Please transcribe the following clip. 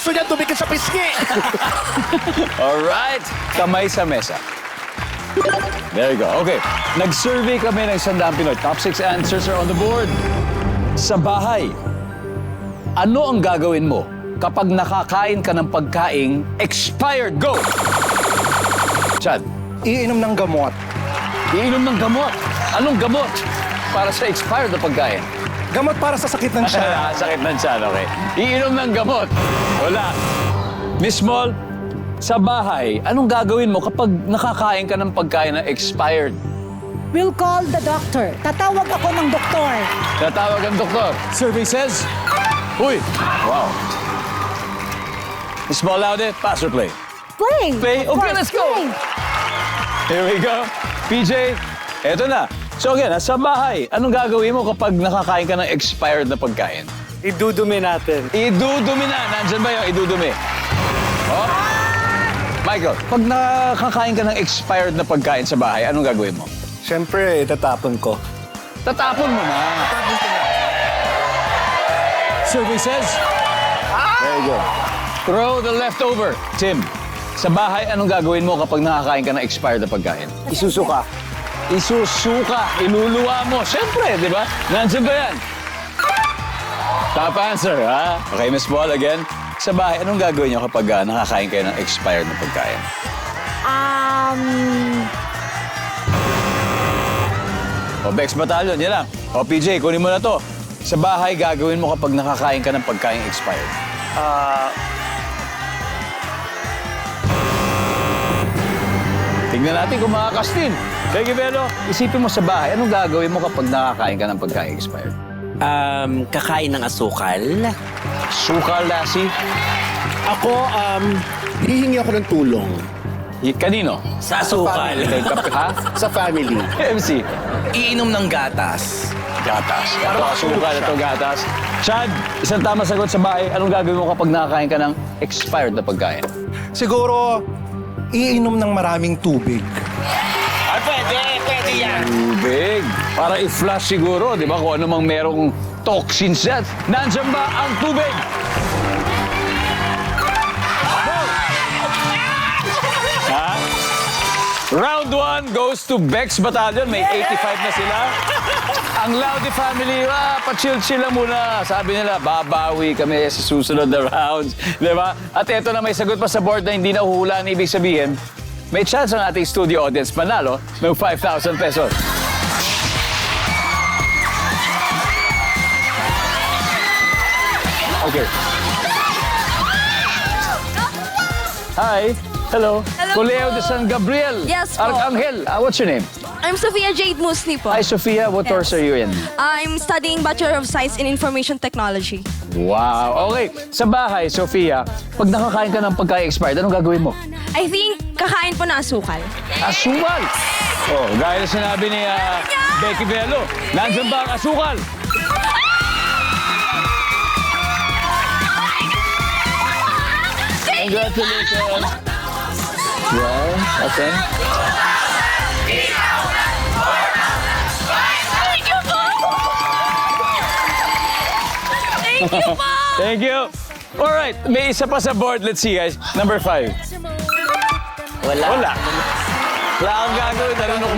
aso niya dumikit sa pisngi. Alright. Kamay sa mesa. There you go. Okay. Nag-survey kami ng 100 Pinoy. Top 6 answers are on the board. Sa bahay, ano ang gagawin mo kapag nakakain ka ng pagkaing expired? Go! Chad, Iinom ng gamot. iinom ng gamot. Anong gamot para sa expired na pagkain? Gamot para sa sakit ng siya. Sakit ng tiyan, okay. Iinom ng gamot. Wala. Miss Mol, sa bahay, anong gagawin mo kapag nakakain ka ng pagkain na expired? We'll call the doctor. Tatawag ako ng doktor. Tatawag ang doktor. Survey says... Uy! Wow. Miss Mol, loud it. Pass or play? Play. Play? Of Okay, course, let's go. play. Here we go. PJ, eto na. So again, sa bahay, anong gagawin mo kapag nakakain ka ng expired na pagkain? Idudumi natin. Idudumi na. Nandyan ba yung idudumi? Oh. Michael, pag nakakain ka ng expired na pagkain sa bahay, anong gagawin mo? Siyempre, itatapon ko. Tatapon mo na. Survey says... There you go. Throw the leftover. Tim, sa bahay, anong gagawin mo kapag nakakain ka ng expired na pagkain? Isusuka. Isusuka, iluluwa mo. Siyempre, di ba? Nandiyan ba yan? Top answer, ha? Okay, Miss Ball, again. Sa bahay, anong gagawin niyo kapag nakakain kayo ng expired na pagkain? O, Bex Batalyon, yan lang. O, PJ, kunin mo na to. Sa bahay, gagawin mo kapag nakakain ka ng pagkain expired? Tingnan natin kung makakastin. Becky Bello, isipin mo sa bahay, anong gagawin mo kapag nakakain ka ng pagkain expired? Kakain ng asukal. Sukal, Lassie? Ako, hihingi ako ng tulong. Kanino? Sa asukal. Ha? Sa family. MC? Iinom ng gatas. Gatas. Ito, sukal, ito, gatas. Chad, isang tama sagot sa bahay. Anong gagawin mo kapag nakakain ka ng expired na pagkain? Siguro, iinom ng maraming tubig. Ay, pwede yan. Tubig. Para i-flush siguro, di ba? Kung ano mang merong toxins yan. Nandiyan ba ang tubig? Go! Ha? Round 1 goes to Bex Battalion. May 85 na sila. Ang Laude family, pa-chill-chill lang muna. Sabi nila, babawi kami sa susunod na rounds. Di ba? At eto na may sagot pa sa board na hindi nahuhulaan. Ibig sabihin, may chance ang ating studio audience manalo ng 5,000 pesos. Okay. Hi. Hello. Hello Coleo po. de San Gabriel. Yes po. Arcangel. What's your name? I'm Sophia Jade Musni po. Hi, Sophia. What course are you in? I'm studying Bachelor of Science in Information Technology. Wow. Okay. Sa bahay, Sophia, pag nakakain ka ng pagkain expired, anong gagawin mo? I think kakain po na asukal. Asukal. Oh, gaya na sinabi ni Becky Bello, nandiyan ba ang asukal? Congratulations. Yeah, okay. Thank you po! Thank you. All right, may isa pa sa board. Let's see, guys. Number 5. Wala. Wala. Wala kang gagawin. Narunong